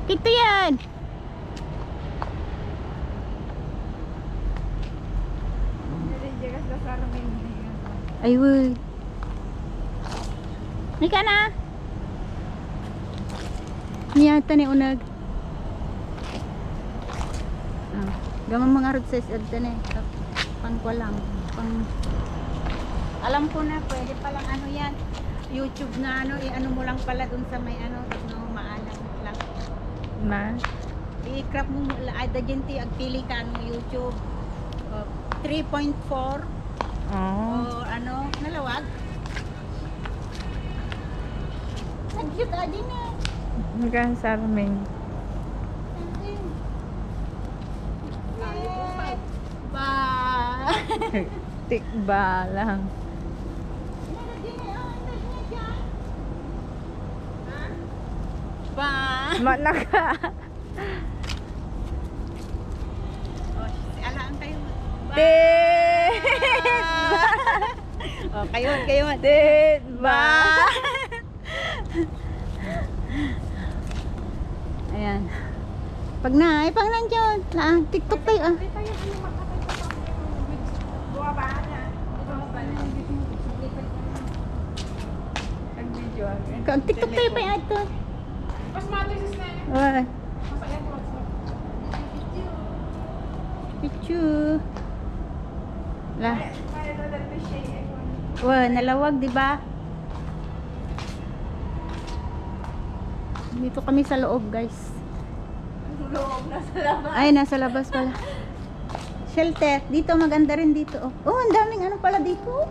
Ito yan. Ay, woy. Nika na. Niyata ni unag. Gamang mga road size ad tani. Pang lang. Alam ko na, pwede palang ano yan. YouTube na ano, ano mo lang pala dun sa may ano, tapos no, maalam lang. I-crop mo ay daginti agpili ka ng YouTube. 3.4 o ano, nalawag. Nag-cute din eh. Hanggang sa amin. Ba. Tikba lang. Ba. Malaka. Oh, alaan kayo. Tikba. Oh, kayo. Tikba. Ayan. Pag na, pang nandiyan. TikTok tayo TikTok tayo pa yan ito. Mas matisis na yun. Ay. Masaya po. Picture. Lah. Wah, nalawag, di ba? Dito kami sa loob, guys. Nasa labas. Ay, nasa labas pala. Shelter. Dito, maganda rin dito. Oh, ang daming ano pala dito.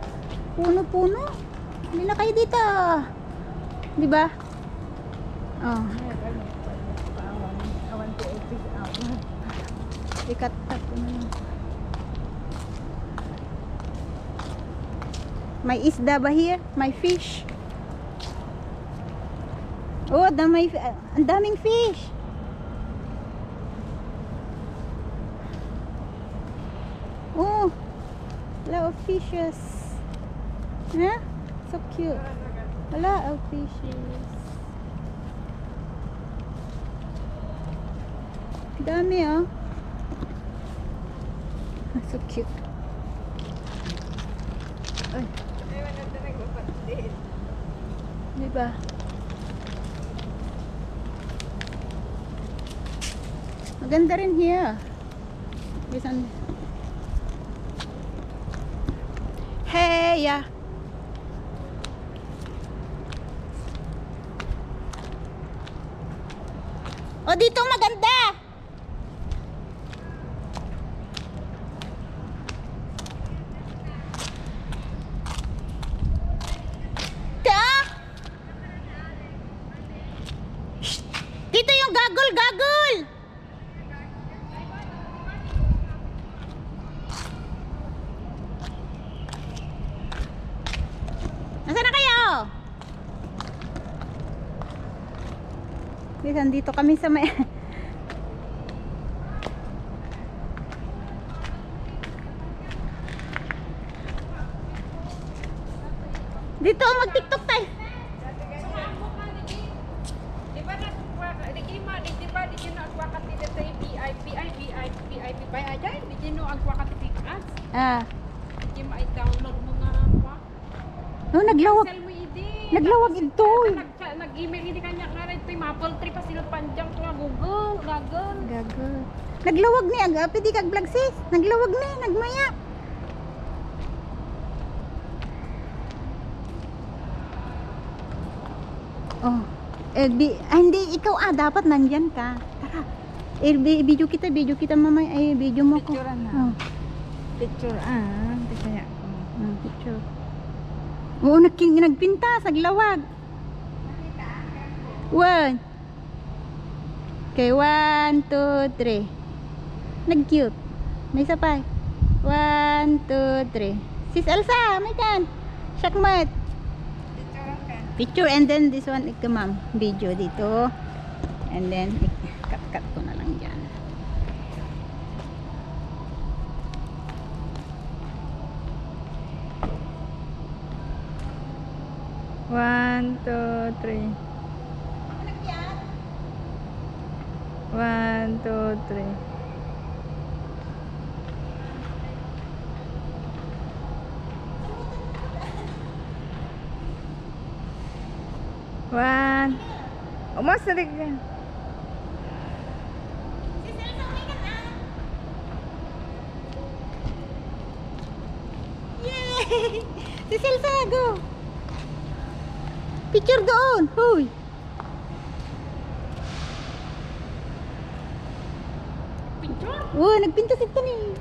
Puno-puno. Hindi na kayo dito. Di ba? Oh. Ikat-kat ko na lang. May isda ba here? May fish. Oh, ang daming fish. Oh, a lot of fishes. Huh? So cute. A lot of fishes. Dami oh. So cute. Ay. Diba? Maganda rin here. Bisan. Hey, ya. Oh, dito maganda. Dito yung gagol. Nasaan na kayo? Dito kami sa may dito mag-TikTok tayo. I-download mo nga pa. Oh, naglawag. Cancel mo idi. Naglawag ito. Nag-email hindi kanya nga rin ito. Maple tree pa sila panjang ito nga Google. Gagol. Naglawag ni aga, pwede kag vlog sis. Naglawag ni, nagmaya. Oh. Hindi ikaw dapat nandyan ka. Tara. Video kita mamay ay video mo ko. Picturean na. Oh. Picture kaya ko. Picture. Oo, nagpinta sa glawag. One. Okay, 1, 2, 3. Nag-cute. May isa pa. 1, 2, 3. Sis Elsa, may kan. Shakmat. Picture and then this one, ma'am. Video dito. And then, cut ko na lang dyan. One, two, three. 1, 2, 3. One. Umas na rin ka. Yay! Si Selsa, go! Picture doon! Huy! Picture? Wow, nagpintas ito ni.